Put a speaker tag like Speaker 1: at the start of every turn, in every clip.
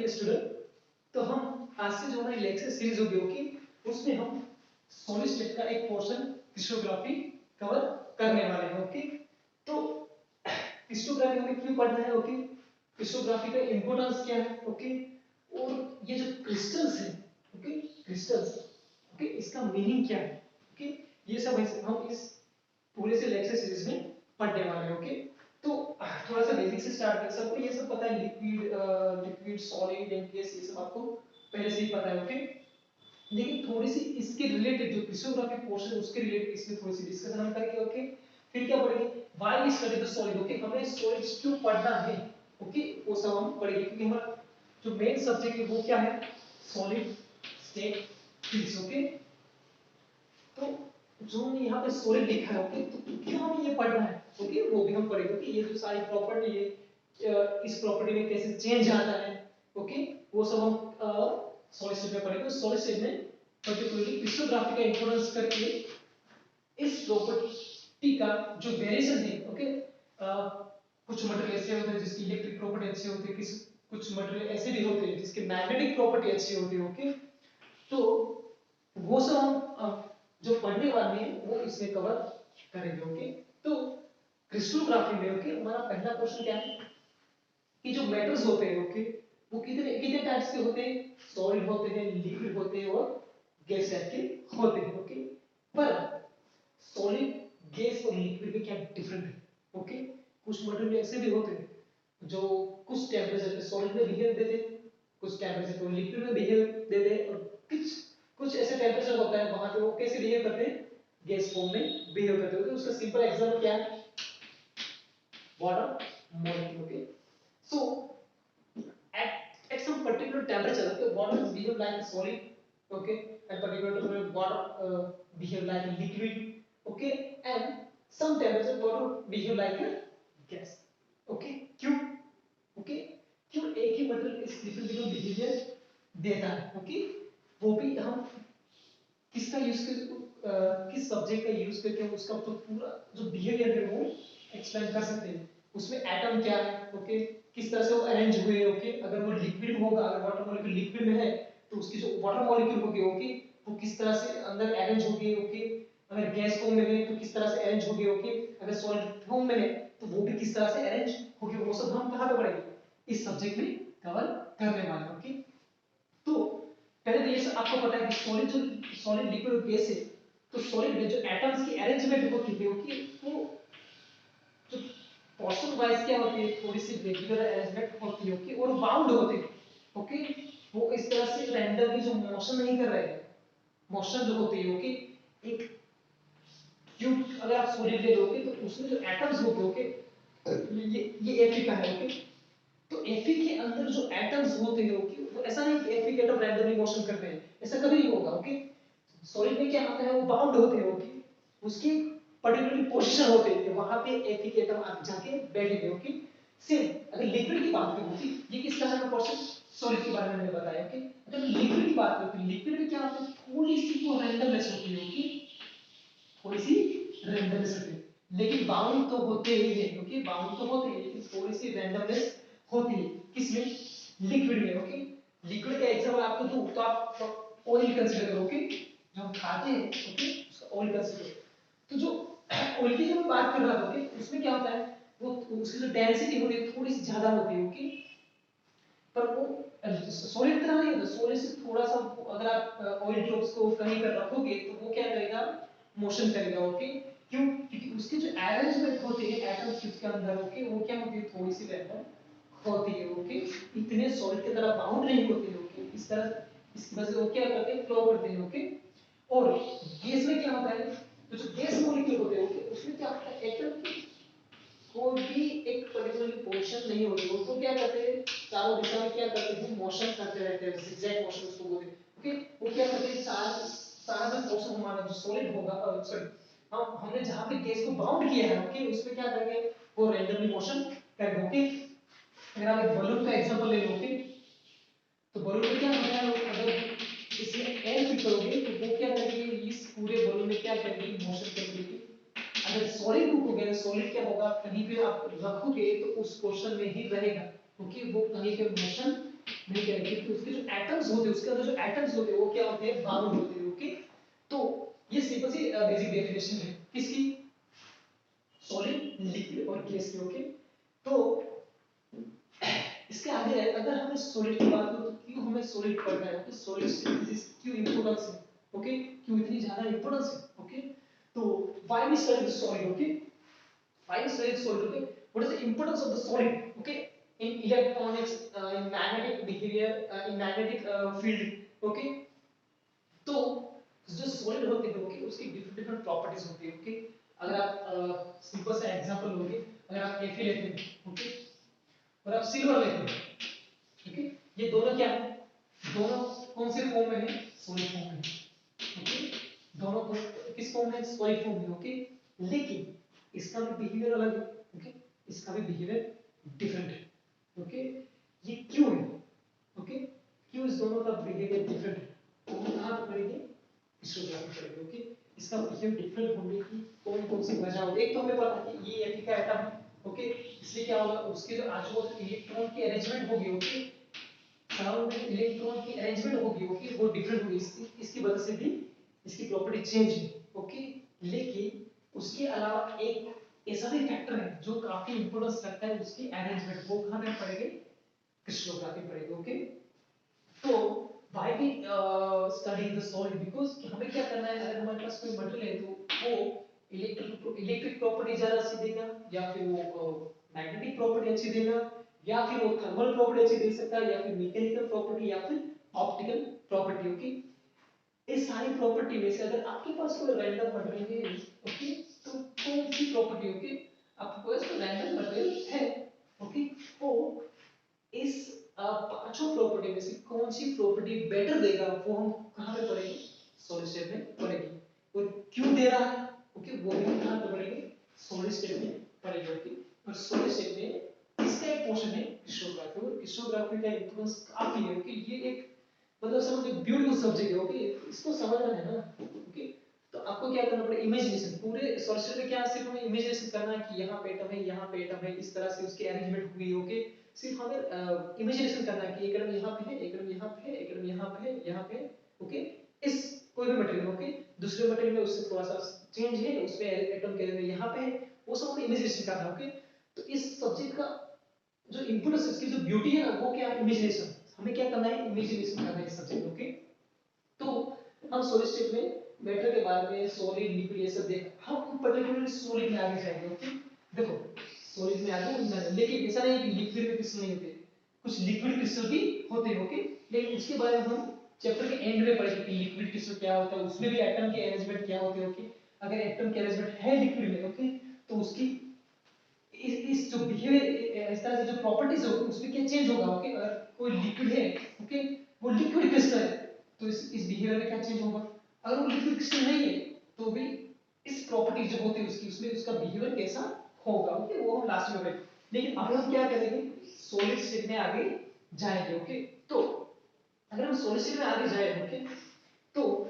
Speaker 1: Student, तो हम आज से जो हमारी लेक्चर सीरीज होगी ओके, उसमें हम सॉलिड स्टेट का एक पोर्शन क्रिस्टोग्राफी कवर करने वाले हैं ओके। तो क्रिस्टोग्राफी हमें क्यों पढ़ना है ओके, क्रिस्टोग्राफी का इंपॉर्टेंस क्या है ओके, और ये जो क्रिस्टल्स है ओके, क्रिस्टल्स ओके, इसका मीनिंग क्या है ओके, ये सब हम इस पूरे से लेक्चर सीरीज में पढ़ने वाले हैं ओके। तो थोड़ा सा बेसिक से स्टार्ट कर, सबको ये सब पता है, लिक्विड सॉलिड एंड गैस, ये सब आपको पहले से ही पता है ओके। लेकिन थोड़ी सी इसके रिलेटेड जो क्रिस्टोग्राफी पोर्शन है उसके रिलेटेड इसमें थोड़ी सी डिस्कशन हम करेंगे ओके। फिर क्या पढ़ेंगे, why we study the solid okay, हमें सॉलिड्स क्यों पढ़ना है ओके, वो सब हम पढ़ेंगे क्योंकि हमारा जो मेन सब्जेक्ट है वो क्या है, सॉलिड स्टेट फिजिक्स ओके। तो जो हमने यहाँ पे सॉलिड लिखा है ओके, तो क्यों हमें ये पढ़ना है ओके, वो भी हम पढ़ेंगे कि ये जो सारी प्रॉपर्टी है, इस प्रॉपर्टी में कैसे चेंज आता है ओके, वो सब हम सॉलिड स्टेट में पढ़ेंगे। सॉलिड स्टेट में पर्टिकुलरली क्रिस्टोग्राफी का इंफ्लुएंस करके इस प्रॉपर्टी का जो वेरिएशन है ओके, कुछ मटेरियल ऐसे होते हैं जिसकी इलेक्ट्रिक प्रॉपर्टी अच्छी होती है, कुछ मटेरियल ऐसे भी होते हैं जिसकी मैग्नेटिक प्रॉपर्टी अच्छी होती है ओके। तो वो सब हम जो पढ़ने वाले हैं वो इसमें कवर करेंगे ओके। तो क्रिस्टोग्राफी में ओके हमारा पहला क्वेश्चन क्या है कि जो मेटल्स होते हैं ओके, वो कितने कितने टाइप्स के होते हैं, सॉलिड होते हैं, लिक्विड होते हैं और गैस टाइप के होते हैं ओके। पर सॉलिड, गैस और लिक्विड में क्या डिफरेंट है ओके। कुछ मटेरियल ऐसे भी होते हैं जो कुछ टेंपरेचर पे सॉलिड में बिहेव देते हैं, कुछ टेंपरेचर पे लिक्विड में बिहेव देते हैं, और कुछ कुछ ऐसे टेंपरेचर होता है वहां पे वो कैसे बिहेव करते हैं, गैस फॉर्म में बिहेव करते हैं ओके। उसका सिंपल एग्जांपल क्या है, water molecule okay. So at some particular temperature okay, water behave like a solid okay, at particular temperature water behave like a liquid okay, and some temperature water behave like a gas okay। क्यों okay, क्यों एक ही material इस different different behaviour देता है okay. वो भी हम किसका यूज कर किस सब्जेक्ट का यूज करके हम उसका तो पूरा जो बिहेवियर है वो एक्सप्लेन कर सकते हैं। उसमें एटम क्या है ओके, किस तरह से वो अरेंज हुए ओके, अगर वो लिक्विड होगा, अगर वाटर मॉलिक्यूल लिक्विड में है तो उसकी जो वाटर मॉलिक्यूल होगी ओके वो किस तरह से अंदर अरेंज होगी ओके, अगर गैस फॉर्म में है तो किस तरह से अरेंज होगी ओके, अगर सॉलिड फॉर्म में है तो वो भी किस तरह से अरेंज होगी, वो सब हम कहां पे पढ़ेंगे, इस सब्जेक्ट में कवर करने वाले हैं ओके। तो पहले तो ये सब आपको पता है कि सॉलिड जो सॉलिड लिक्विड और गैस है, तो सॉलिड में जो एटम्स की अरेंजमेंट होती है ओके, वो जो पोर्शन वाइज क्या होती है, थोड़ी सी रेगुलर अरेंजमेंट होती है ओके, और बाउंड होते हैं ओके। वो इस तरह से रैंडमली जो मोशन नहीं कर रहे हैं, मोशन जो होती है ओके, एक क्यूब अगर आप सॉलिड ले लोगे तो उसमें जो एटम्स होते हैं ओके, ये Fe का है ओके। तो Fe के अंदर जो एटम्स होते हैं ओके, वो ऐसा नहीं कि Fe के एटम रैंडमली मोशन करते हैं, ऐसा कभी नहीं होगा ओके। सॉलिड में क्या होता है, वो बाउंड होते हैं ओके, उसकी पर्टिकुलरली पोजीशन होते हैं, वहां पे Fe के एटम आप जाके बैठेंगे ओके। सेम अगर लिक्विड की बात करूं ओके, ये किस तरह का पोर्शन, सॉलिड के बारे में मैंने बताया ओके। अगर लिक्विड की बात करूं तो लिक्विड में क्या होता है, थोड़ी सी वो रैंडमनेस होती है ओके, थोड़ी सी रैंडमनेस होती है, लेकिन बाउंड तो होते ही है क्योंकि बाउंड तो होते हैं, लेकिन थोड़ी सी रैंडमनेस होती है किसमें, लिक्विड में ओके। लिक्विड का एग्जांपल आपको दूं तो आप ऑयल कंसीडर करो ओके, जो हम खाते हैं ओके उसका ऑयल कंसीडर। तो जो ऑयल की जो मैं बात कर रहा था ओके, उसमें क्या होता है, वो उसकी जो डेंसिटी होती है थोड़ी सी ज्यादा होती है ओके, पर वो सॉलिड तरह नहीं होता, सॉलिड से थोड़ा सा अगर आप ऑयल ड्रॉप्स को कहीं पर रखोगे तो वो क्या करेगा, मोशन करेगा ओके। क्यों, क्योंकि उसके जो अरेंजमेंट होते हैं एटम्स उसके अंदर ओके, वो क्या होती है, थोड़ी सी रैंडम होती है ओके, इतने सॉलिड की तरह बाउंड नहीं होते ओके, इस तरह इसकी वजह से वो क्या करते हैं, फ्लो करते हैं ओके। और गैस में क्या होता है, तो जो गैस मॉलिक्यूल होते हैं ओके, उसमें क्या होता है, एटम की कोई भी एक पर्टिकुलर पोजीशन नहीं होती, उसको क्या करते हैं, चारों दिशा में क्या करते हैं, मोशन करते रहते हैं, zigzag मोशन उसको बोलते हैं ओके। वो क्या करते हैं, सारा सारा जो पोर्शन हमारा जो सॉलिड होगा, सॉरी हमने जहां पे गैस को बाउंड किया है ओके, उसमें क्या करेंगे, वो रैंडमली मोशन करेंगे ओके। अगर आप एक बलून का एग्जांपल ले लो ओके, तो बलून में क्या होता है, अगर इसमें एयर फिट करोगे तो वो क्या करेगी, इस पूरे बलून में क्या करेगी, मोशन करेगी। अगर सॉलिड बुक हो गया, सॉलिड क्या होगा, कहीं पे आप रखोगे तो उस पोर्शन में ही रहेगा क्योंकि वो कहीं पे मोशन नहीं कह रहे कि उसके जो एटम्स होते हैं, उसके अंदर जो एटम्स होते हैं वो क्या होते हैं, बाउंड होते हैं। ओके, तो ये सिंपल सी बेसिक डेफिनेशन है किसकी, सॉलिड, लिक्विड और गैस की। ओके, तो इसके आगे अगर हमें सॉलिड की बात करें तो क्यों हमें सॉलिड पढ़ना है, ओके, सॉलिड सिंथेसिस क्यों इंपॉर्टेंस है, ओके, क्यों इतनी ज्यादा इंपॉर्टेंस है। ओके, तो why we study the solid, okay, why we study the solid, okay, what is the importance of the solid, okay, in electronics, in magnetic behavior, in magnetic field, okay, तो जो solid होते हैं, okay, उसकी different different properties होती है। Okay, अगर आप simple सा एग्जांपल लोगे, अगर आप Fe लेते हैं, ओके, और आप सिल्वर लेते हैं, ओके, ये दोनों क्या है, दोनों कौन से फॉर्म में है, सॉलिड फॉर्म में, ओके, दोनों किस फॉर्म में, सॉलिड फॉर्म में। ओके, लेकिन इसका भी बिहेवियर अलग है, ओके, इसका भी बिहेवियर डिफरेंट है। ओके, ये क्यों है, ओके, क्यों इस दोनों का बिहेवियर डिफरेंट है, वो हम कहां पे पढ़ेंगे, क्रिस्टोग्राफी पढ़ेंगे। ओके, इसका बिहेवियर डिफरेंट होने की कौन कौन सी वजह होती है, एक तो हमें पता है कि ये Fe का एटम है, ओके, इसलिए क्या होगा, उसके जो आजू बाजू इलेक्ट्रॉन की अरेंजमेंट होगी, ओके, सराउंड में इलेक्ट्रॉन की अरेंजमेंट होगी, ओके, वो डिफरेंट होगी, इसकी वजह से भी इसकी प्रॉपर्टी चेंज है। ओके, लेकिन उसके अलावा एक ऐसा भी फैक्टर है जो काफी इंपॉर्टेंस रखता है उसकी अरेंजमेंट, वो कहां पे पड़ेगा, क्रिस्टलोग्राफी पड़ेगा। ओके, तो why we study the solid, because कि हमें क्या करना है, अगर हमारे पास कोई मटेरियल है तो वो इलेक्ट्रिक प्रॉपर्टी ज्यादा अच्छी देगा, या फिर वो मैग्नेटिक प्रॉपर्टी अच्छी देगा, या फिर वो थर्मल प्रॉपर्टी अच्छी दे सकता है, या फिर मैकेनिकल प्रॉपर्टी, या फिर ऑप्टिकल प्रॉपर्टी। ओके, इस सारी प्रॉपर्टी में से अगर आपके पास कोई रैंडम मटेरियल है, ओके, तो कौन सी प्रॉपर्टी, ओके, आपके पास कोई रैंडम मटेरियल है, ओके, तो इस पांचों प्रॉपर्टी में से कौन सी प्रॉपर्टी बेटर देगा, वो हम कहां पे पढ़ेंगे, सॉलिड स्टेट में पढ़ेंगे, और क्यों दे रहा है, ओके, वो भी कहां पे पढ़ेंगे, सॉलिड स्टेट में पढ़ेंगे। ओके, और सॉलिड स्टेट में इसका एक पोर्शन है क्रिस्टोग्राफी, और क्रिस्टोग्राफी का इंफ्लुएंस काफी है। ओके, ये एक मतलब समझ ब्यूटीफुल सब्जेक्ट है। ओके, इसको समझना है ना, ओके, तो आपको क्या करना पड़ेगा, इमेजिनेशन, पूरे सॉल्यूशन में क्या सिर्फ हमें इमेजिनेशन करना है कि यहाँ पे एटम है, यहाँ पे एटम है, इस तरह से उसकी अरेंजमेंट हुई। ओके, सिर्फ हमें इमेजिनेशन करना है कि एक एटम यहाँ पे है, एक एटम यहाँ पे है, एक एटम यहाँ पे है, यहाँ पे है। ओके, इस कोई भी मटेरियल, ओके, दूसरे मटेरियल में उससे थोड़ा सा चेंज है, उसमें एटम के में यहाँ पे है, वो सब हमें इमेजिनेशन करना है। ओके, तो इस सब्जेक्ट का जो इम्पोर्टेंस, इसकी जो ब्यूटी है ना, वो क्या है, इमेजिनेशन, हमें क्या करना है, इमेजिनेशन करना है इस सब्जेक्ट। ओके, तो हम सॉलिड स्टेट में मैटर के बारे में, सॉलिड, लिक्विड, ये सब देख, हम पर्टिकुलरली सॉलिड में आगे जाएंगे। ओके, देखो सॉलिड में आगे हम जाएंगे, लेकिन ऐसा नहीं कि लिक्विड में क्रिस्टल नहीं होते, कुछ लिक्विड क्रिस्टल भी होते हैं। ओके, लेकिन उसके बारे में हम चैप्टर के एंड में पढ़ेंगे कि लिक्विड क्रिस्टल क्या होता है, उसमें भी एटम के अरेंजमेंट क्या होते हैं। ओके, अगर एटम के अरेंजमेंट है लिक्विड में, ओके, तो उसकी इस जो बिहेवियर, इस तरह से जो प्रॉपर्टीज होगी उसमें क्या चेंज होगा। ओके, अगर कोई लिक्विड है, ओके, वो लिक्विड क्रिस्टल है, तो इस बिहेवियर में क्या चेंज होगा, अगर वो लिक्विड क्रिस्टल नहीं है तो भी इस प्रॉपर्टी जो होती है उसकी, उसमें उसका बिहेवियर कैसा होगा। ओके, वो हम लास्ट में करेंगे, लेकिन अभी हम क्या करेंगे, सॉलिड स्टेट में आगे जाएंगे। ओके, तो अगर हम सॉलिड स्टेट में आगे जाए, ओके, तो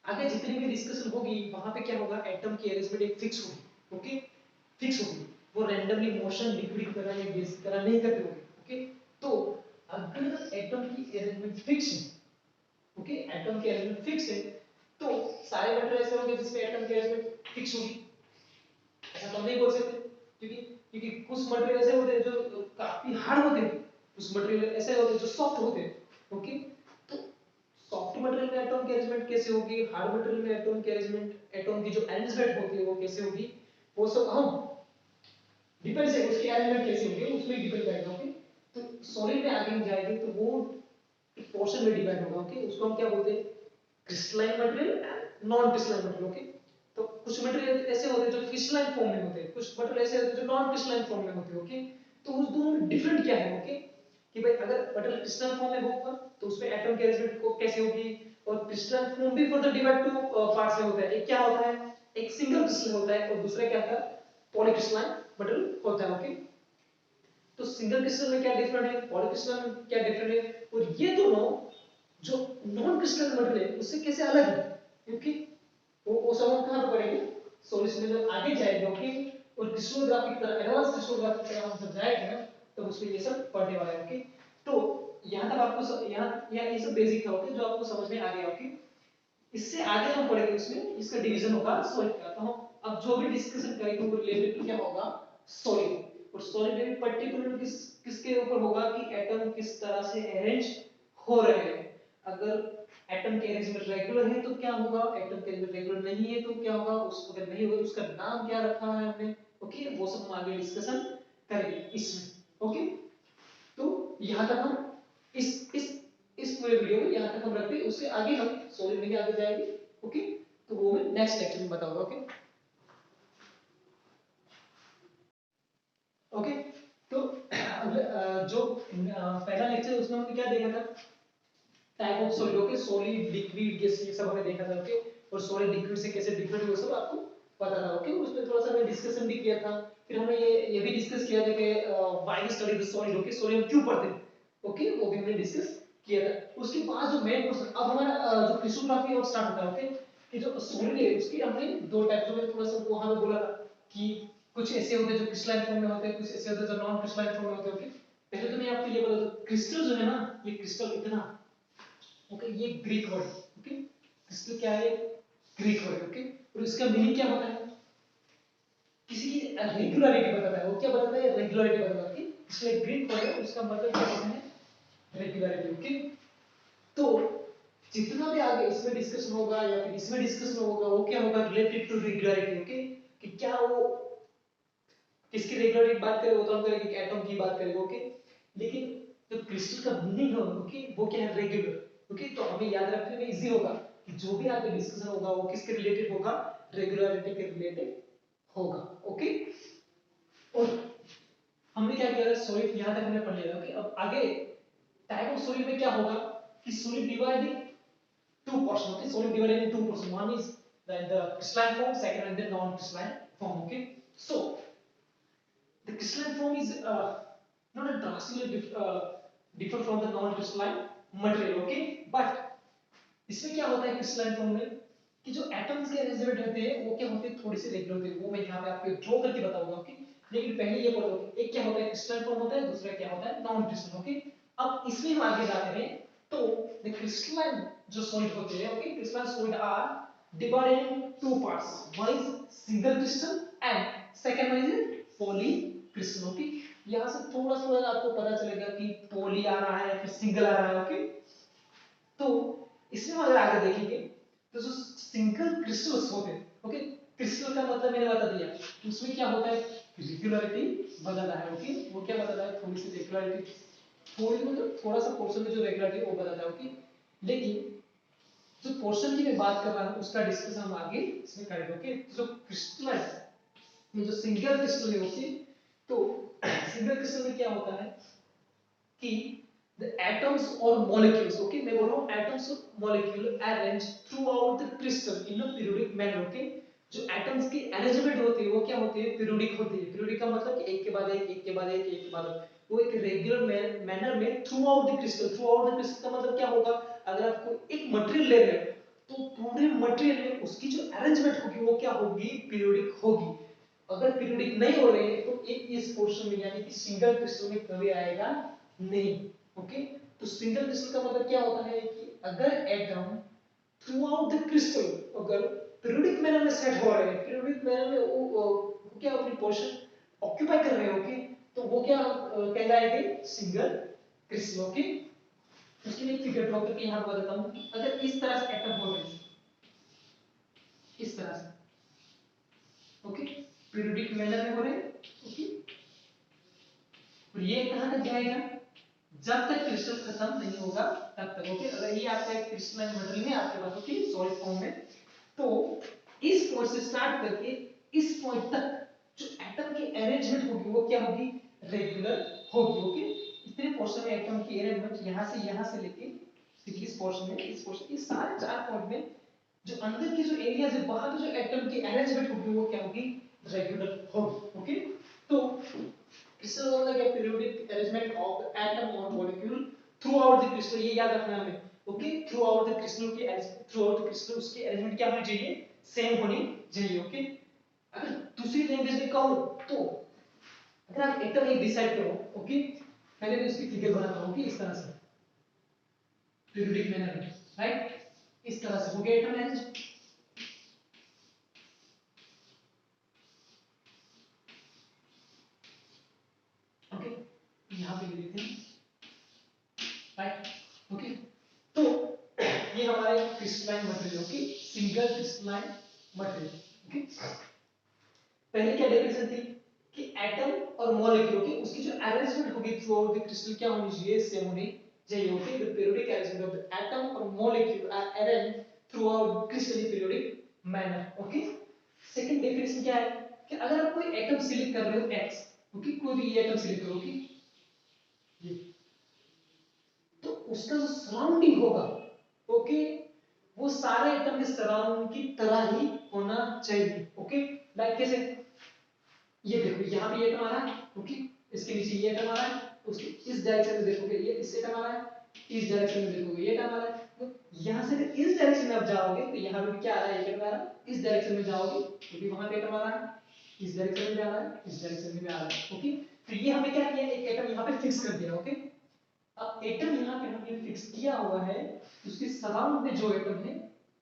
Speaker 1: आगे जितनी भी डिस्कशन होगी वहां पे क्या होगा, एटम की अरेंजमेंट एक फिक्स होगी। ओके, फिक्स होगी, वो रैंडमली मोशन लिक्विड की तरह या गैस की तरह नहीं करते होंगे। ओके, तो अगर एटम की अरेंजमेंट फिक्स है, ओके, एटम की अरेंजमेंट फिक्स है, तो सारे मटेरियल ऐसे होंगे जिसमें एटम की अरेंजमेंट फिक्स होगी, ऐसा तो हम नहीं बोल सकते, क्योंकि क्योंकि कुछ मटेरियल ऐसे होते हैं जो काफी हार्ड होते हैं, कुछ मटेरियल ऐसे होते हैं जो सॉफ्ट होते हैं। ओके, तो सॉफ्ट मटेरियल में एटम की अरेंजमेंट कैसे होगी, हार्ड मटेरियल में एटम की अरेंजमेंट, एटम की जो अरेंजमेंट होती है वो कैसे होगी, वो सब हम डिपेंड है, उसकी अरेंजमेंट कैसे होगी उसमें डिपेंड करेगा। ओके, तो सॉलिड में आगे हम जाएंगे तो वो पोर्शन में डिपेंड होगा। ओके, उसको हम क्या बोलते हैं, crystalline material and non crystalline material. Okay, तो कुछ मटेरियल ऐसे होते हैं जो क्रिस्टलाइन फॉर्म में होते हैं, कुछ मटेरियल ऐसे होते हैं जो नॉन क्रिस्टलाइन फॉर्म में होते हैं। ओके, तो उस दोनों में डिफरेंट क्या है, ओके, कि भाई अगर मटेरियल क्रिस्टलाइन फॉर्म में होगा तो उसमें एटम की अरेंजमेंट को कैसे होगी, और क्रिस्टलाइन फॉर्म भी फर्दर डिवाइड टू पार्ट्स में होता है, एक क्या होता है, एक सिंगल क्रिस्टल होता है और दूसरा क्या होता है, पॉलीक्रिस्टलाइन मटेरियल होता है। ओके, तो सिंगल क्रिस्टल में क्या डिफरेंट है, पॉलीक्रिस्टल में क्या डिफरेंट है, और ये दोनों जो नॉन क्रिस्टल मटेरियल है उससे कैसे अलग है, क्योंकि वो सब हम कहां पे पढ़ेंगे, सॉल्यूशन में जब आगे जाएंगे। ओके, और क्रिस्टलोग्राफी की तरह, एडवांस क्रिस्टलोग्राफी की तरह हम जब जाएंगे ना, तो उसमें ये सब पढ़ने वाले हैं। ओके, तो यहाँ तक आपको यहाँ ये सब बेसिक था ओके, जो आपको समझ में आ गया ओके। इससे आगे हम पढ़ेंगे उसमें इसका डिवीजन होगा सॉलिड का। तो हम अब जो भी डिस्कशन करेंगे वो रिलेटेड टू क्या होगा, सॉलिड। और सॉलिड में पर्टिकुलर किसके ऊपर होगा कि एटम किस तरह से अरेंज हो रहे हैं। अगर एटम के अरेंजमेंट रेगुलर है तो क्या होगा, एटम के अरेंजमेंट रेगुलर नहीं है तो क्या होगा, उसको अगर नहीं होगा तो उसका नाम क्या रखा है हमने ओके, वो सब हम आगे डिस्कशन करेंगे इसमें ओके। तो यहां तक हम इस पूरे वीडियो में यहां तक हम रखते हैं, उससे आगे हम सॉलिड में आगे जाएंगे ओके। तो वो मैं नेक्स्ट लेक्चर में बताऊंगा ओके। ओके तो जो पहला लेक्चर है उसमें हमने क्या देखा था, type of solid okay, solid liquid gas ये सब हमने देखा था ओके। और सॉलिड लिक्विड से कैसे डिफरेंट है वो सब आपको पता था ओके। उसमें थोड़ा सा हमने डिस्कशन भी किया था। फिर हमने ये भी डिस्कस किया था कि why we study the solid okay, solid हम क्यों पढ़ते हैं ओके, वो भी हमने डिस्कस किया था। उसके बाद जो मेन क्वेश्चन अब हमारा जो क्रिस्टोग्राफी और स्टार्ट होता है ओके, कि जो सॉलिड है उसकी हमने दो टाइप्स में थोड़ा सा वहां पे बोला था कि कुछ ऐसे होते हैं जो क्रिस्टलाइन फॉर्म में होते हैं, कुछ ऐसे होते हैं जो नॉन क्रिस्टलाइन फॉर्म में होते हैं ओके। पहले तो मैं आपको ये बता दूं, क्रिस्टल जो है ना, ये क्रिस्टल इतना ओके, ये ग्रीक वर्ड ओके, क्रिस्टल क्या है, ग्रीक वर्ड ओके। और इसका मीनिंग क्या होता है, किसी की रेगुलरिटी बताता है। वो क्या बताता है, रेगुलरिटी बताता है कि इसलिए ग्रीक वर्ड है, उसका मतलब क्या होता है, रेगुलरिटी ओके। तो जितना भी आगे इसमें डिस्कशन होगा या फिर इसमें डिस्कशन होगा वो क्या होगा, रिलेटेड टू रेगुलरिटी ओके, कि क्या वो किसकी रेगुलरिटी की बात करें, वो तो हम करेंगे कि एटम की बात करेंगे ओके। लेकिन जो क्रिस्टल का मीनिंग है ओके, वो क्या है, रेगुलर ओके। तो हमें याद रखने में इजी होगा कि जो भी आगे डिस्कशन होगा वो किसके रिलेटेड होगा, रेगुलरिटी के रिलेटेड होगा ओके। और हमने क्या किया था, सॉलिड यहां तक हमने पढ़ लिया ओके। अब आगे टाइप ऑफ सॉलिड में क्या होगा कि solid divide in two portions okay, solid divided in two portions, one is the crystalline form, second and the non crystalline form okay. So the crystalline form is not a drastically different from the non crystalline material okay, but इसमें क्या होता है crystalline form में कि जो atoms के arrangement रहते हैं वो क्या होते हैं, थोड़ी सी रेगुलर होते हैं, वो मैं यहाँ पे आपको ड्रॉ करके बताऊंगा ओके। लेकिन पहले ये पढ़ो कि एक क्या होता है क्रिस्टलाइन फॉर्म होता है, दूसरा क्या होता है नॉन क्रिस्टल ओके। अब इसमें हम आगे जाते हैं तो द क्रिस्टलाइन जो सॉलिड होते हैं okay, crystalline solid are divided in two parts, one is single crystal and second one is poly crystal okay. यहाँ से थोड़ा थोड़ा आपको पता चलेगा कि पॉली आ रहा है फिर सिंगल आ रहा है ओके। तो इसमें अगर आगे देखेंगे तो जो सिंगल क्रिस्टल्स होते हैं ओके, क्रिस्टल का मतलब मैंने बता दिया कि उसमें क्या होता है, रेगुलरिटी बदलना है ओके। वो क्या बताता है, थोड़ी सी रेगुलरिटी, थोड़ी मतलब थोड़ा सा पोर्शन में जो रेगुलरिटी वो बताता है ओके। लेकिन जो पोर्शन की मैं बात कर रहा हूं उसका डिस्कशन हम आगे इसमें करेंगे ओके। जो क्रिस्टल है, ये जो सिंगल क्रिस्टल है ओके, तो सिंगल क्रिस्टल में क्या होता है कि the atoms or molecules okay, मैं बोल रहा हूँ atoms और molecule arrange throughout the crystal in a periodic manner okay। जो atoms की arrangement होती है वो क्या होती है, periodic होती है। periodic का मतलब कि एक के बाद एक, एक के बाद एक, एक के बाद एक, वो एक रेगुलर मैनर में throughout the crystal, throughout the crystal का मतलब क्या होगा, अगर आप कोई एक मटेरियल ले रहे हो तो पूरे मटेरियल में उसकी जो अरेंजमेंट होगी वो क्या होगी, पीरियोडिक होगी। अगर पीरियोडिक नहीं हो रही है तो एक इस पोर्शन में यानी कि सिंगल क्रिस्टल में कभी आएगा नहीं ओके। तो सिंगल क्रिस्टल का मतलब क्या होता है कि अगर atom through out the crystal अगर पीरियोडिक मैनर में सेट हो रहे हैं, पीरियोडिक मैनर में वो क्या अपनी पोर्शन ऑक्यूपाई कर रहे हैं ओके, तो वो क्या कहलाएंगे, सिंगल क्रिस्टल ओके। उसके लिए फिगर ड्रॉ करके यहां पर बताता हूं कि अगर इस तरह से एटम हो रहे हैं, इस तरह से ओके, पीरियोडिक मैनर में हो रहे हैं ओके। और ये कहां तक जाएगा, जब तक क्रिस्टल खत्म नहीं होगा तब तक ओके। अगर ये आपका एक क्रिस्टलाइन मटेरियल है आपके पास ओके, सॉलिड फॉर्म में, तो इस पॉइंट से स्टार्ट करके इस पॉइंट तक जो एटम की अरेंजमेंट होगी वो क्या होगी, रेगुलर होगी ओके। इतने पोर्शन में एटम की अरेंजमेंट यहां से लेके इस पोर्शन में, इस पोर्शन, इस सारे चार पॉइंट में जो अंदर की जो एरियाज है वहां पे जो एटम की अरेंजमेंट होगी वो क्या होगी, रेगुलर होगी ओके। तो crystal का मतलब क्या, periodic arrangement of atom or molecule throughout the crystal, ये याद रखना है हमें ओके। throughout the crystal की throughout the crystal उसकी arrangement क्या होनी चाहिए, सेम होनी चाहिए ओके। अगर दूसरी लैंग्वेज में कहूं तो अगर आप एटम एक डिसाइड करो ओके, पहले मैं इसकी फिगर बनाता हूं ओके, इस तरह से पीरियोडिक मैनर में, राइट। इस तरह से हो गया एटम अरेंज। ओके, यहाँ पे ले लेते हैं, राइट। ओके, तो ये हमारे crystalline material, okay, single crystalline material. Okay, पहले क्या डेफिनेशन थी कि एटम और मॉलिक्यूल की उसकी जो अरेंजमेंट होगी थ्रू आउट द क्रिस्टल क्या होनी चाहिए, सेम होनी चाहिए। Okay, the periodic arrangement of the atom और molecule are arranged throughout crystal in periodic manner. Okay, second definition क्या है कि अगर आप कोई एटम सिलेक्ट कर रहे हो x, ओके, कोई भी एटम सिलेक्ट करो, ओके, ये तो उसका जो सराउंडिंग होगा, ओके, वो सारे एटम के सराउंड की तरह ही होना चाहिए। ओके, लाइक कैसे, ये देखो यहाँ पे ये एटम आ रहा है, ओके, इसके नीचे ये एटम आ रहा है, उसके इस डायरेक्शन में देखोगे ये इस एटम आ रहा है, इस डायरेक्शन में देखोगे ये एटम आ रहा है। तो यहाँ से इस डायरेक्शन में आप जाओगे तो यहाँ पे क्या आ रहा है, ये एटम आ रहा है। इस डायरेक्शन में जाओगे तो भी वहां पे एटम आ रहा है, इस डायरेक्शन में भी आ रहा है, इस डायरेक्शन में भी आ रहा है। ओके, तो ये हमने क्या किया, एक एटम यहाँ पे फिक्स कर दिया। ओके, अब एटम यहाँ पे हमने फिक्स किया हुआ है, उसके सराउंड में जो एटम है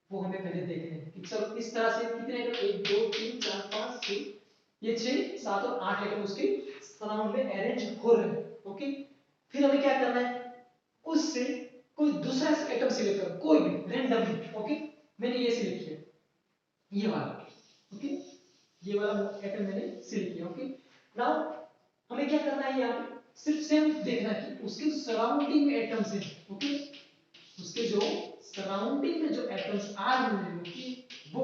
Speaker 1: वो हमें पहले देखने हैं कि चलो इस तरह से कितने एटम, 1 2 3 4 5 6, ये 6 7 और 8 एटम उसके सराउंड में अरेंज हो रहे हैं। ओके, फिर हमें क्या करना है, उससे कोई दूसरा एटम सिलेक्ट करो, कोई भी रैंडमली। ओके, मैंने ये सिलेक्ट किया, ये वाला। ओके, ये वाला एटम मैंने सिलेक्ट किया। ओके, नाउ हमें क्या करना है, यहाँ पे सिर्फ सेम देखना है कि उसके सराउंडिंग में एटम्स हैं। ओके, उसके जो सराउंडिंग में जो एटम्स आ रहे हैं, ओके, वो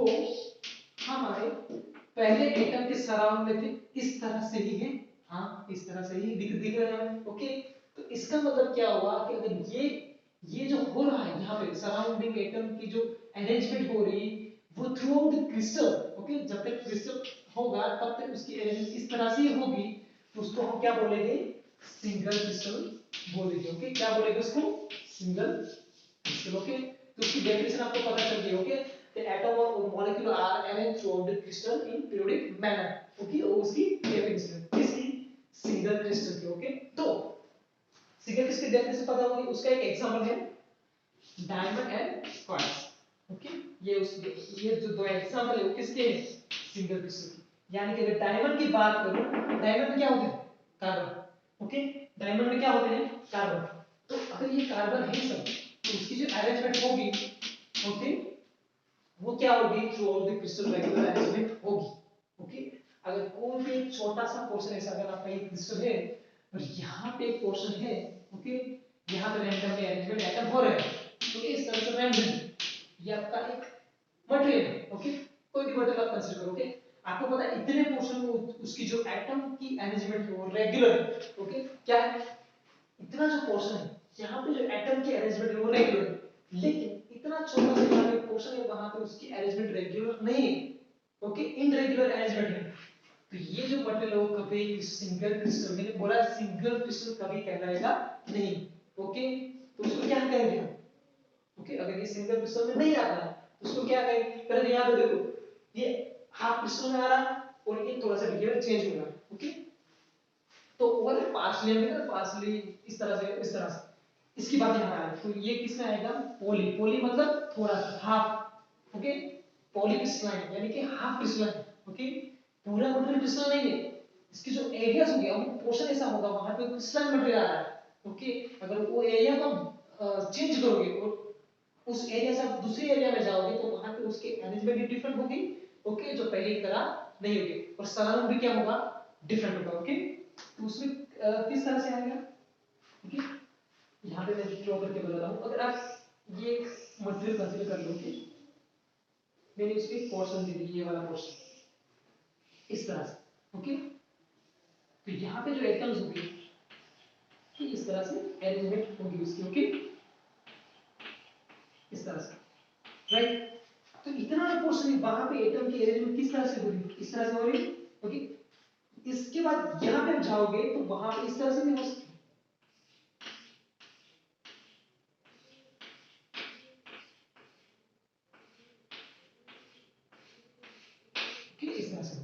Speaker 1: हमारे पहले एटम के सराउंड में थे, इस तरह से ही है। हाँ, इस तरह से ही दिख रहे हैं। ओके, तो इसका मतलब क्या हुआ कि अगर ये जो हो रहा है यहाँ पे सराउंडिंग एटम की जो अरेंजमेंट हो रही वो through out the crystal, okay, जब तक क्रिस्टल होगा तब तक उसकी अरेंजमेंट इस तरह से होगी, तो उसको हम क्या बोलेंगे, सिंगल क्रिस्टल बोलेंगे। ओके, क्या बोलेंगे उसको, सिंगल क्रिस्टल। ओके, तो उसकी डेफिनेशन आपको पता चल गई। Okay, the atom or molecule are arranged throughout the crystal in periodic manner. Okay, वो उसकी डेफिनेशन किसकी, सिंगल क्रिस्टल की। ओके, तो सिंगल क्रिस्टल की डेफिनेशन पता होगी, उसका एक एग्जांपल है डायमंड एंड क्वार्ट्ज। ओके, ये जो दो एग्जांपल है वो किसके हैं, सिंगल क्रिस्टल की। यानी कि अगर डायमंड की बात करूं, डायमंड में क्या होते हैं, कार्बन। ओके, डायमंड में क्या होते हैं, कार्बन। तो अगर ये कार्बन है सब, तो उसकी जो अरेंजमेंट होगी, ओके, वो क्या होगी, through out the crystal regular arrangement होगी। ओके, अगर कोई भी छोटा सा पोर्शन ऐसा, अगर आपका ये क्रिस्टल है और यहाँ पे एक पोर्शन है, ओके, यहाँ पे रैंडमली अरेंजमेंट एटम हो रहे हैं, तो इस तरह से रैंडमली ये आपका एक मटेरियल है। ओके, कोई भी मटेरियल आप कंसीडर करो। ओके, आपको पता है इतने पोर्शन में उसकी जो एटम की अरेंजमेंट है वो रेगुलर है। ओके, क्या है, इतना जो पोर्शन है यहाँ पे जो एटम की अरेंजमेंट है वो रेगुलर है, लेकिन इतना छोटा सा यहाँ पे पोर्शन है वहां पे उसकी अरेंजमेंट रेगुलर नहीं है। ओके, इनरेगुलर अरेंजमेंट है। तो ये जो मटेरियल है वो कभी सिंगल क्रिस्टल, मैंने बोला सिंगल क्रिस्टल कभी कहलाएगा नहीं। ओके, तो उसको क्या कहेंगे हम, ओके, अगर ये सिंगल क्रिस्टल में नहीं आता है तो उसको क्या कहेंगे, पहले तो यहाँ पे देखो ये हाफ क्रिस्टल में आ रहा है और ये थोड़ा सा बिहेवियर चेंज हो रहा है। ओके, तो ओवर पार्शली में ना, पार्शली इस तरह से, इस तरह से इसकी बात यहाँ आ रही है। तो ये किसमें आएगा, पॉली, पॉली मतलब थोड़ा सा, हाफ। ओके, पॉली क्रिस्टलाइन यानी कि हाफ क्रिस्टलाइन। ओके, पूरा मटेरियल क्रिस्टलाइन नहीं है, इसकी जो एरियाज होगी, वो पोर्शन ऐसा होगा वहां पे क्रिस्टलाइन मटेरियल आ रहा है। ओके, अगर वो एरिया को चेंज करोगे और उस एरिया से आप दूसरे एरिया में जाओगे तो वहां पे उसकी अरेंजमेंट भी डिफरेंट होगी। ओके, जो पहले की तरह नहीं होगी, और सराउंड भी क्या होगा, डिफरेंट होगा। ओके, तो उसमें किस तरह से आएगा, ओके, यहाँ पे मैं ड्रॉ करके बता रहा हूँ। अगर आप ये मटेरियल कंसीडर कर लो कि मैंने इसको एक पोर्शन दे दी, ये वाला पोर्शन इस तरह से। ओके, तो यहाँ पे जो एटम्स होंगे कि इस तरह से अरेंजमेंट होगी उसकी। ओके, इस तरह से, राइट। तो इतना पोर्शन वहां पे एटम की अरेंजमेंट किस तरह से हो रही है, इस तरह से हो रही है। ओके, इसके बाद यहाँ पे जाओगे तो वहां पे इस तरह से नहीं हो सकती। इस तरह से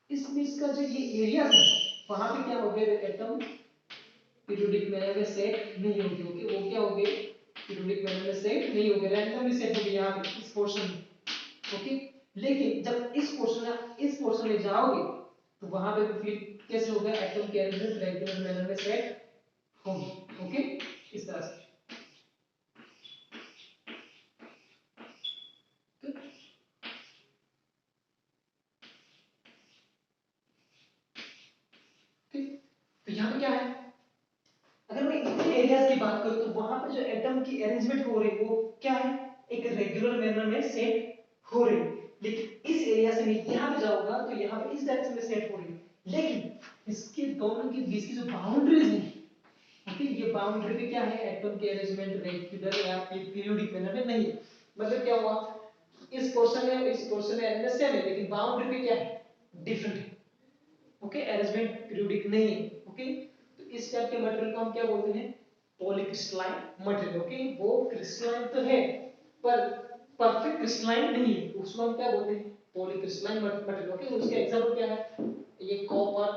Speaker 1: इसमें इसका जो ये एरिया है वहां पे क्या हो गया, एटम पीरियोडिक मैनर में सेट नहीं होगी। ओके, वो क्या हो गए, पीरियोडिक मैनर में सेट नहीं होगी, रैंडमली सेट होगी यहाँ पे इस पोर्शन में, ओके। लेकिन जब इस पोर्शन में जाओगे तो वहां पे फिर कैसे होगा, एटम के अरेंजमेंट रेगुलर मैनर में सेट होगी, ओके, इस तरह से। तो यहाँ पे क्या है, अगर मैं इतने एरियाज की बात करूं तो वहां पर जो एटम की अरेंजमेंट हो रही है वो क्या है, एक रेगुलर मैनर में सेट हो रही है। लेकिन इस एरिया से मैं यहाँ पे जाऊंगा तो यहाँ पे इस डायरेक्शन में सेट हो रही है, लेकिन इसके दोनों के बीच की जो बाउंड्रीज है, ओके, ये बाउंड्री पे क्या है, एटम के अरेंजमेंट रेगुलर या फिर पीरियोडिक मैनर में नहीं है। मतलब क्या हुआ, इस पोर्शन में इस पोर्शन में अरेंजमेंट सेम है लेकिन बाउंड्री पे क्या है, डिफरेंट है, ओके, अरेंजमेंट पीरियोडिक नहीं है, ओके। तो इस टाइप के मटेरियल को हम क्या बोलते हैं, पॉलीक्रिस्टलाइन मटेरियल, ओके। वो क्रिस्टलाइन तो है पर परफेक्ट क्रिस्टलाइन नहीं है, उसको हम क्या बोलते हैं, पॉलीक्रिस्टलाइन मटेरियल, ओके। उसके एग्जांपल क्या है, ये कॉपर,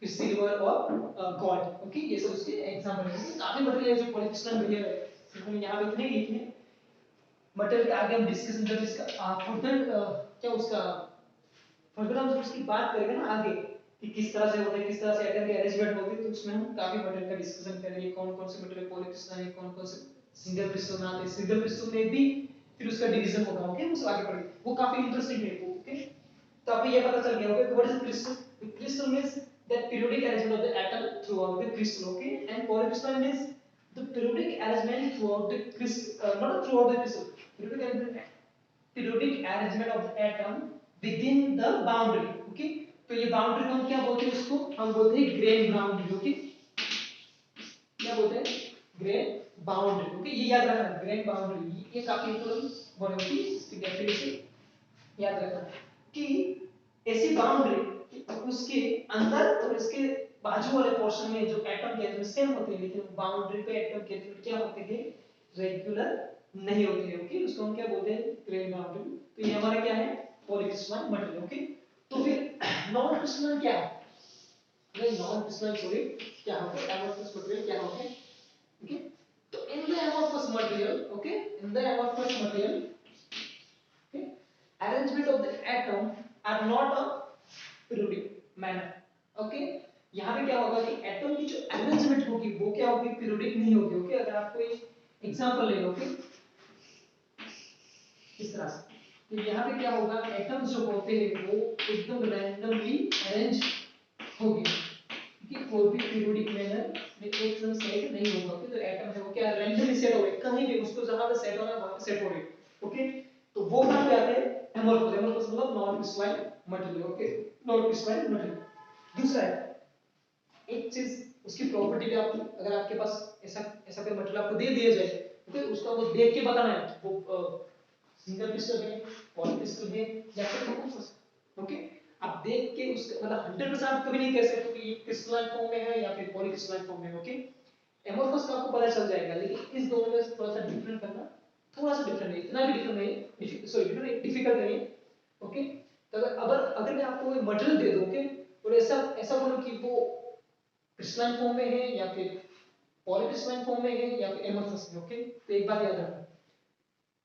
Speaker 1: फिर सिल्वर और गोल्ड, ओके, ये सब उसके एग्जांपल हैं। काफी मटेरियल है जो पॉलीक्रिस्टलाइन मटेरियल है, सिर्फ हम यहाँ पे इतने ही लिखे हैं। मटेरियल के आगे हम डिस्कशन जब इसका फर्दर क्या उसका फर्दर हम जब उसकी बात करेंगे ना आगे कि किस तरह से होता है, किस तरह से एटम के अरेंजमेंट होते हैं, तो उसमें हम काफी मटेरियल का डिस्कशन करेंगे, कौन कौन से मटेरियल पॉलीक्रिस्टलाइन है, कौन कौन से सिंगल क्रिस्टल में आते हैं, सिंगल क्रिस्टल में भी फिर उसका डिवीजन होगा, ओके, उस आगे पढ़ेंगे, वो काफी इंटरेस्टिंग है वो, ओके। तो आपको ये पता चल गया होगा कि what is crystal, the crystal means that periodic arrangement of the atom throughout the crystal, okay, and polycrystalline means the periodic arrangement throughout the crystal, not throughout the crystal, periodic arrangement of the atom within the boundary, okay। तो ये boundary को हम क्या बोलते हैं, उसको हम बोलते हैं ग्रेन बाउंड्री, ओके, क्या बोलते हैं, ग्रेन बाउंड्री, ओके। ये याद रखना, ग्रेन बाउंड्री ये काफी इंपॉर्टेंट वर्ड होती है, इसकी डेफिनेशन याद रखना कि ऐसी बाउंड्री उसके अंदर और इसके बाजू वाले पोर्शन में जो एटम के एटम सेम होते हैं, लेकिन बाउंड्री पे एटम के एटम क्या होते हैं, रेगुलर नहीं होते हैं, ओके। उसको हम क्या बोलते हैं, ग्रेन बाउंड्री। तो ये हमारा क्या है, पॉलीक्रिस्टलाइन मटेरियल, ओके। तो फिर नॉन क्रिस्टलाइन क्या है, नॉन क्रिस्टलाइन सॉलिड क्या होते हैं, एमोर्फस मटेरियल क्या होते हैं, ओके। तो in the amorphous material, okay, in the amorphous material, okay, arrangement of the atom are not a periodic manner, okay। यहाँ पे क्या होगा कि एटम की जो अरेंजमेंट होगी वो क्या होगी, पीरियोडिक नहीं होगी, ओके। अगर आपको एक एग्जांपल ले लो, ओके, इस तरह से, तो यहाँ पे क्या होगा, एटम्स जो होते हैं वो एकदम रैंडमली अरेंज होगी, कि कोई भी पीरियोडिक मैनर में एक साथ सेट नहीं होगा, ओके। तो एटम है वो क्या रैंडमली सेट हो गए, कहीं भी उसको जहां पे सेट होना है वहां पे सेट हो गए, ओके। तो वो कहां पे आते हैं, एमोर्फस, एमोर्फस मतलब non crystalline material, okay, non crystalline material. दूसरा है एक चीज उसकी प्रॉपर्टी पे, आप अगर आपके पास ऐसा ऐसा कोई मटेरियल आपको दे दिया जाए, ओके, उसका वो देख के बताना है वो सिंगल क्रिस्टल है, पॉली क्रिस्टल है या फिर एमोर्फस, ओके। आप देख के उसका मतलब 100% आप कभी नहीं कह सकते कि ये क्रिस्टलाइन फॉर्म में है या फिर पॉली क्रिस्टलाइन फॉर्म में है, ओके। एमोर्फस का आपको पता चल जाएगा, लेकिन इस दोनों में थोड़ा सा डिफरेंट करना, थोड़ा सा डिफरेंट है, इतना भी डिफरेंट नहीं, सॉरी डिफरेंट डिफिकल्ट नहीं है, ओके। तो अगर अगर मैं आपको एक मटेरियल दे दूं, ओके, और ऐसा ऐसा बोलूं कि वो क्रिस्टलाइन फॉर्म में है या फिर पॉलीक्रिस्टलाइन फॉर्म में है या फिर एमोर्फस में, ओके। तो एक बात याद रखना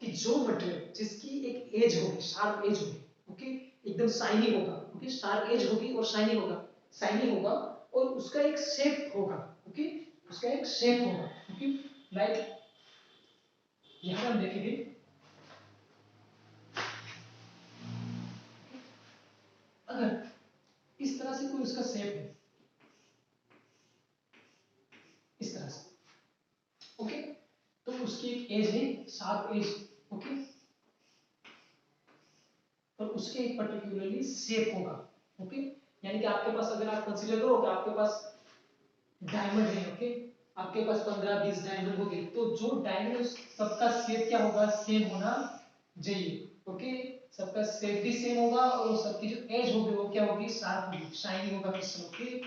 Speaker 1: कि जो मटेरियल जिसकी एक एज होगी, शार्प एज होगी, ओके, एकदम शाइनी होगा, ओके, शार्प एज होगी और शाइनी होगा और उसका एक शेप होगा, ओके, उसका एक शेप होगा, ओके। लाइक यहां हम देखेंगे, अगर इस तरह से कोई उसका शेप है, इस तरह से, ओके, तो उसकी एक एज है, शार्प एज, ओके, और उसके एक पर्टिकुलरली शेप होगा, ओके। यानी कि आपके पास अगर आप कंसीडर करो कि आपके पास डायमंड है, ओके, आपके पास 15-20 डायमंड हो गए, तो जो डायमंड सबका शेप क्या होगा, सेम होना चाहिए, ओके। सबका शेप भी सेम होगा और सबकी जो एज होगी वो क्या होगी, शार्प होगी, शाइनी होगा क्रिस्टल, ओके।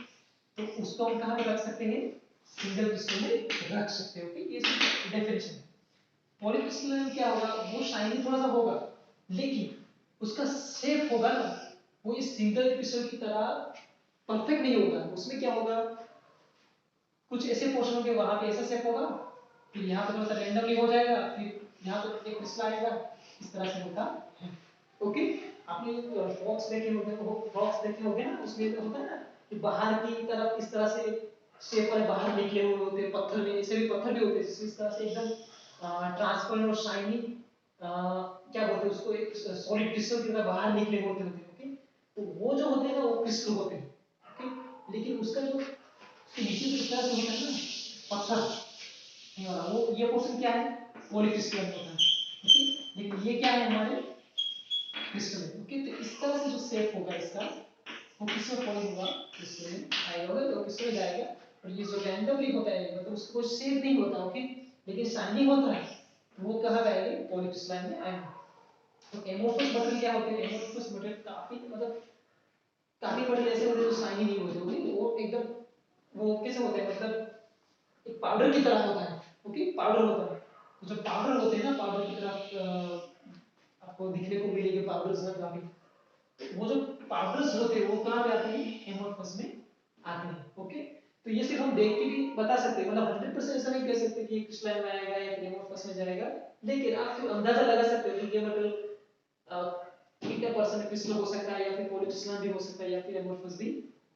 Speaker 1: तो उसको हम कहां पे रख सकते हैं, सिंगल क्रिस्टल में रख सकते हैं, ओके। ये डेफिनेशन है। पॉलीक्रिस्टल में क्या होगा, वो शाइनी थोड़ा सा होगा लेकिन उसका शेप होगा ना, वो इस सिंगल क्रिस्टल की तरह परफेक्ट नहीं होगा। उसमें क्या होगा, कुछ ऐसे पोर्शन होंगे वहां पे ऐसा शेप होगा फिर यहाँ पे थोड़ा सा रैंडमली हो जाएगा, फिर यहाँ पे एक क्रिस्टल आएगा, इस तरह से होता है। ओके, आपने फ्रॉक्स देखे होंगे, वो फ्रॉक्स देखे होंगे ना, उसमें तो होता है ना कि बाहर की तरफ इस तरह से शेप वाले बाहर निकले हुए होते हैं, पत्थर में ऐसे भी पत्थर भी होते हैं जिसमें इस तरह से एकदम ट्रांसपेरेंट और शाइनी, क्या बोलते हैं उसको, एक सॉलिड क्रिस्टल की तरह बाहर निकले होते हैं। ओके, तो वो जो होते हैं ना वो क्रिस्टल होते हैं। ओके, लेकिन उसका जो उसके नीचे जो इस तरह से होता है ना पत्थर, ये वाला, वो ये पोर्शन क्या है, पॉलीक्रिस्टलाइन होता है। ओके, लेकिन ये क्या है हमारे क्रिस्टल है। ओके, तो इस तरह से जो शेप होगा इसका वो किसमें फॉलो होगा, क्रिस्टल में आएगा, तो क्रिस्टल में जाएगा। और ये जो रैंडमली होता है मतलब उसको कोई शेप नहीं होता, ओके, लेकिन शाइनिंग होता है, तो वो कहाँ जाएंगे, पॉलीक्रिस्टलाइन में आएंगे। तो एमोर्फस मटेरियल क्या होते हैं, एमोर्फस मटेरियल काफी मतलब काफी मटेरियल ऐसे होते हैं जो शाइनी नहीं होते, ओके, वो एकदम वो कैसे होते हैं मतलब एक पाउडर की तरह होता है। ओके, पाउडर होता है, तो जब पाउडर होते हैं ना, पाउडर की तरह आपको दिखने को मिलेंगे पाउडर्स ना काफी, वो जो पाउडर्स होते हैं वो कहाँ पे आते हैं, एमोर्फस में आते हैं। ओके, तो ये सिर्फ हम देख के भी बता सकते हैं, मतलब 100% ऐसा नहीं कह सकते कि क्रिस्टलाइन में आएगा या फिर एमोर्फस में जाएगा, लेकिन आप फिर अंदाजा लगा सकते हो कि ये मतलब कितने परसेंट क्रिस्टल हो सकता है, या फिर पॉलीक्रिस्टलाइन भी हो सकता है, या फिर एमोर्फस भी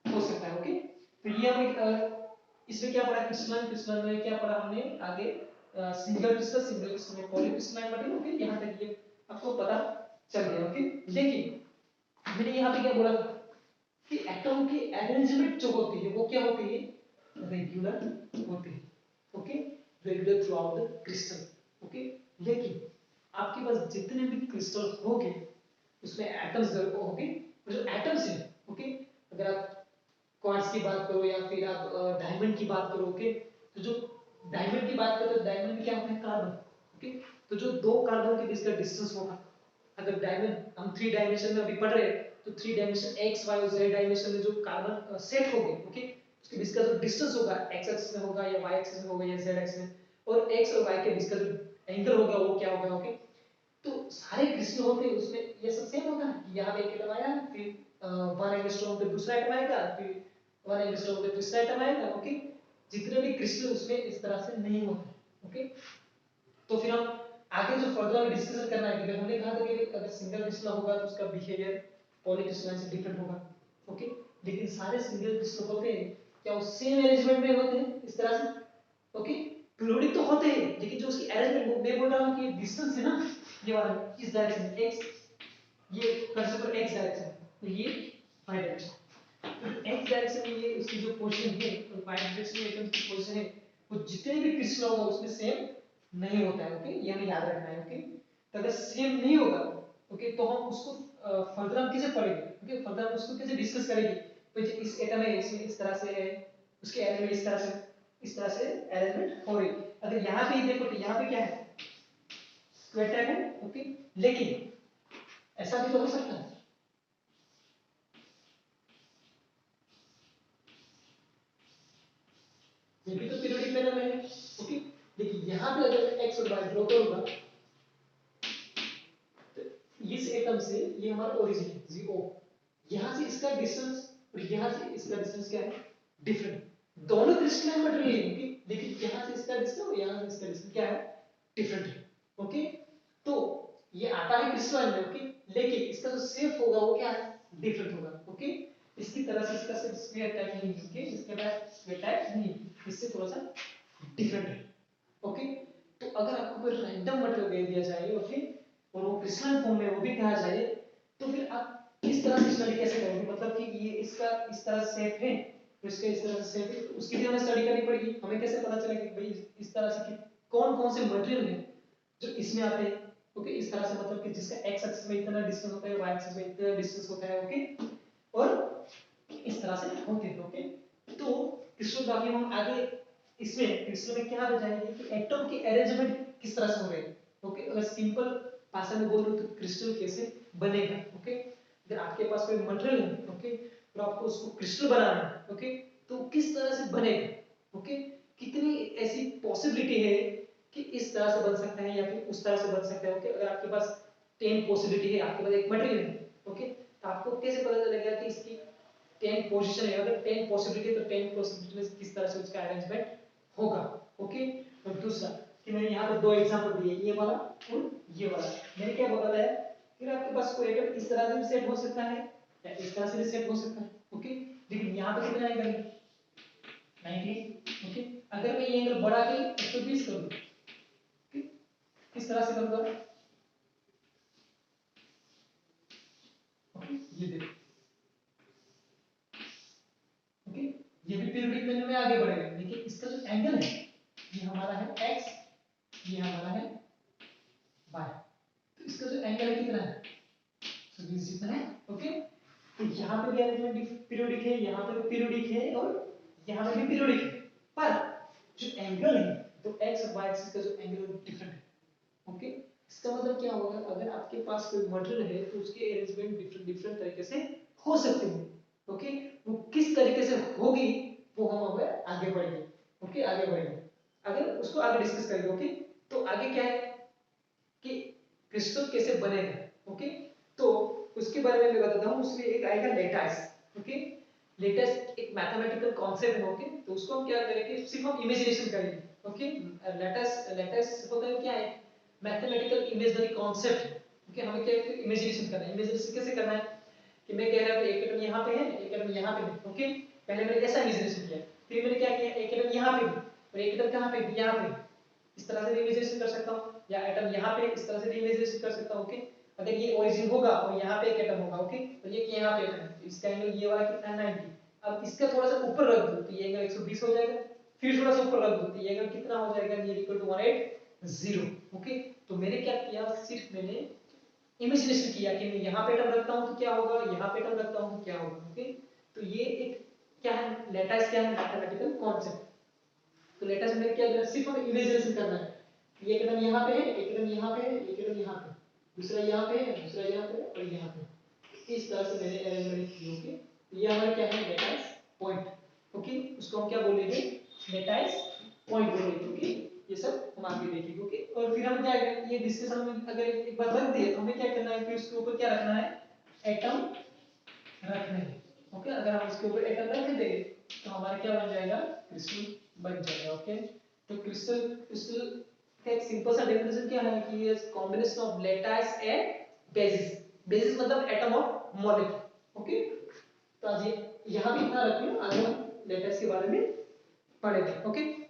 Speaker 1: हो सकता है। ओके, तो ये हम इसमें क्या पढ़ा, क्रिस्टलाइन, क्रिस्टलाइन में क्या पढ़ा हमने आगे, सिंगल क्रिस्टल, सिंगल क्रिस्टल में पॉलीक्रिस्टलाइन मटेरियल। ओके, यहाँ तक ये आपको पता चल गया। ओके, लेकिन मैंने यहाँ पे क्या बोला कि एटम की अरेंजमेंट जो होती है वो क्या होती है, रेगुलर होती है। Okay, regular through out the crystal. Okay, लेकिन आपके पास जितने भी क्रिस्टल होंगे उसमें एटम्स जरूर होंगे, जो एटम्स हैं, ओके, अगर आप क्वार्ट्ज की बात करो या फिर आप डायमंड की बात करो, ओके, तो जो डायमंड की बात करो तो डायमंड में क्या होता है, कार्बन। ओके, तो जो दो कार्बन के बीच का डिस्टेंस होगा, अगर डायमंड हम 3 डायमेंशन में अभी पढ़ रहे हैं, तो 3 डायमेंशन एक्स वाई और जेड डायमेंशन में जो कार्बन सेट हो गए, ओके, उसके बीच का जो डिस्टेंस होगा एक्स एक्सिस में होगा या वाई एक्सिस में होगा या जेड एक्सिस में, और एक्स और वाई के बीच का जो एंगल होगा वो क्या होगा। ओके, तो सारे क्रिस्टल होते हैं उसमें ये सब सेम होता है कि यहाँ पे एक एटम आया, फिर 1 एंगस्ट्रॉम पे दूसरा एटम आएगा, फिर 1 एंगस्ट्रॉम पे तीसरा एटम आएगा। ओके, जितने भी क्रिस्टल उसमें इस तरह से नहीं होते। ओके, तो फिर हम आगे जो फर्दर डिस्कशन करना है कि हमने कहा था कि अगर सिंगल क्रिस्टल होगा तो उसका बिहेवियर पॉलीक्रिस्टलाइन से डिफरेंट होगा। ओके, लेकिन सारे सिंगल क्रिस्टल होते हैं क्या वो सेम अरेंजमेंट में होते हैं इस तरह से। ओके, पीरियोडिक तो होते हैं लेकिन जो उसकी अरेंजमेंट, मैं बोल रहा हूँ कि डिस्टेंस है ना, ये वाला इस डायरेक्शन में x, ये कंसीडर x डायरेक्शन, तो ये y डायरेक्शन, तो x डायरेक्शन में ये उसकी जो पोजीशन है और y डायरेक्शन में एटम की पोजीशन है वो जितने भी क्रिस्टल होगा उसमें सेम नहीं होता है। ओके, ये हमें याद रखना है। ओके, तो अगर सेम नहीं होगा, ओके, तो हम उसको फर्दर हम कैसे पढ़ेंगे, ओके, फर्दर हम उसको कैसे डिस्कस करेंगे, तो इस एटम है इसमें इस तरह से है, उसके एटम में इस तरह से अरेंजमेंट हो रही। अगर यहाँ पे देखो तो यहाँ पे क्या है, स्क्वायर टाइप है। ओके, लेकिन ऐसा भी तो हो सकता है, ये भी तो पीरियोडिक पैटर्न है। ओके, लेकिन यहाँ पे अगर x और y ड्रॉ करूंगा तो इस एटम से ये हमारा ओरिजिन है जीरो, यहाँ से इसका डिस्टेंस और यहाँ से इसका डिस्टेंस क्या है, डिफरेंट, दोनों क्रिस्टलाइन मटेरियल है। ओके, लेकिन यहाँ से इसका डिस्टेंस और यहाँ से इसका डिस्टेंस क्या है, डिफरेंट है। ओके, तो ये आता है क्रिस्टलाइन में, ओके, लेकिन इसका जो शेप होगा वो क्या है, डिफरेंट होगा। ओके, इसकी तरह से इसका सिर्फ स्क्वायर टाइप नहीं है, ओके, इसके बाद स्क्वायर टाइप नहीं, इससे थोड़ा सा डिफरेंट है। ओके, तो अगर आपको कोई रैंडम मटेरियल दे दिया जाए, ओके, और वो क्रिस्टलाइन फॉर्म में वो भी कहा जाए, तो फिर आप इस तरह से स्टडी कैसे करोगे, मतलब कि ये इसका इस तरह से शेप है तो इसका इस तरह से शेप है, तो उसकी भी हमें स्टडी करनी पड़ेगी। हमें कैसे पता चलेगा कि भाई इस तरह से कि कौन कौन से मटेरियल है जो इसमें आते हैं। ओके, इस तरह से मतलब कि जिसका एक्स एक्सिस में इतना डिस्टेंस होता है, वाई एक्सिस में इतना डिस्टेंस होता है। ओके, और इस तरह से होते हैं। ओके, तो क्रिस्टलोग्राफी हम आगे इसमें क्रिस्टल में क्या जाएंगे कि एटम की अरेंजमेंट किस तरह से हो रही है। ओके, अगर सिंपल भाषा में बोलूं तो क्रिस्टल कैसे बनेगा। ओके, अगर आपके पास कोई मटेरियल है, ओके, तो आपको उसको क्रिस्टल बनाना है, ओके, तो किस तरह से बनेगा। ओके, कितनी ऐसी पॉसिबिलिटी है कि इस तरह से बन सकता है या फिर उस तरह से बन सकता है। ओके, अगर आपके पास 10 पॉसिबिलिटी है, आपके पास एक मटेरियल है, ओके, तो आपको कैसे पता चलेगा कि इसकी 10 पोजीशन है, अगर 10 पॉसिबिलिटी है तो 10 पॉसिबिलिटी में किस तरह से उसका अरेंजमेंट होगा। ओके, और दूसरा कि मैंने यहाँ पर दो एग्जांपल दिए, ये वाला और ये वाला। मैंने क्या बताया, फिर आपके पास कोई एटम इस तरह से भी सेट हो सकता है या इस तरह से भी सेट हो सकता है। ओके, लेकिन यहाँ पे कितना एंगल है 90। ओके, अगर मैं ये एंगल बढ़ा के 120 कर दूं, किस तरह से करूंगा, ओके ये देखो, ओके ये भी पीरियोडिक मेन्यू में आगे बढ़ेगा, लेकिन इसका जो एंगल है ये हमारा है x, ये हमारा है y। तो इसका जो एंगल है कितना है, तो ये जितना है। ओके, तो यहाँ पे भी अरेंजमेंट पीरियोडिक है, यहाँ पे भी पीरियोडिक है और यहाँ पे भी पीरियोडिक है, पर जो एंगल है तो x और y एक्सिस का जो एंगल है वो डिफरेंट है। ओके, इसका मतलब क्या होगा, अगर आपके पास कोई मटेरियल है तो उसके अरेंजमेंट डिफरेंट डिफरेंट तरीके से हो सकते हैं। ओके, वो किस तरीके से होगी वो हम अब आगे बढ़ेंगे। ओके, आगे बढ़ेंगे, अगर उसको आगे डिस्कस करेंगे। ओके, तो आगे क्या है कि क्रिस्टल कैसे बनेगा। ओके, तो उसके बारे में मैं बताता हूँ। उसमें एक आएगा लेटाइस। ओके, लेटाइस एक मैथमेटिकल कॉन्सेप्ट है। ओके, तो उसको हम क्या करेंगे, सिर्फ हम इमेजिनेशन करेंगे। ओके, लेटाइस लेटाइस होता है क्या है, मैथमेटिकल इमेजिनरी कॉन्सेप्ट। ओके, हमें क्या इमेजिनेशन करना है। इमेजिनेशन कैसे करना है कि मैं कह रहा हूँ एक एटम यहाँ पे है, एक एटम यहाँ पे है। ओके, पहले मैंने ऐसा इमेजिनेशन किया, फिर मैंने क्या किया, एक एटम यहाँ पे और एक एटम कहाँ पे, यहाँ पे। इस तरह से इमेजिनेशन कर सकता हूँ, या एटम यहाँ पे इस तरह से इमेजिनेशन कर सकता हूँ। ओके, अगर ये ओरिजिन होगा और यहाँ पे एक एटम होगा। ओके, तो ये यहाँ पे एटम है, तो इसका एंगल ये वाला कितना है 90। अब इसका थोड़ा सा ऊपर रख दो तो ये एंगल 120 हो जाएगा, फिर थोड़ा सा ऊपर रख दो तो ये एंगल कितना हो जाएगा, नियर इक्वल टू 180। ओके, तो मैंने क्या किया, सिर्फ मैंने इमेजिनेशन किया कि मैं यहाँ पे एटम रखता हूँ तो क्या होगा, यहाँ पे एटम रखता हूँ तो क्या होगा। ओके, तो ये एक क्या है, लेटाइस क्या है, मैथमेटिकल कॉन्सेप्ट। तो लेटाइस में क्या है, सिर्फ हमें इमेजिनेशन करना है, ये एटम यहाँ पे है, एक एटम यहाँ पे है, एक एटम यहाँ पे, दूसरा यहाँ पे है, दूसरा यहाँ पे और यहाँ पे। इस तरह से मैंने अरेंजमेंट की। ओके, ये हमारा क्या है, लेटाइस पॉइंट। ओके, उसको हम क्या बोलेंगे, लेटाइस पॉइंट बोलेंगे। ओके, ये सब हम आगे देखेंगे। ओके, और फिर हम क्या करेंगे, ये डिस्कशन में अगर एक बार रख दिए तो हमें क्या करना है, फिर उसके ऊपर क्या रखना है, एटम रखने हैं। ओके, अगर हम इसके ऊपर एटम रख देंगे तो हमारा क्या बन जाएगा, क्रिस्टल बन जाएगा। ओके, तो क्रिस्टल क्रिस्टल का एक सिंपल सा डेफिनेशन क्या है कि ये combination of lattice and bases. Basis मतलब एटम और मॉलिक्यूल। ओके, तो आज यहाँ भी इतना रखिए, आगे हम लेटाइस के बारे में पढ़ेंगे। ओके।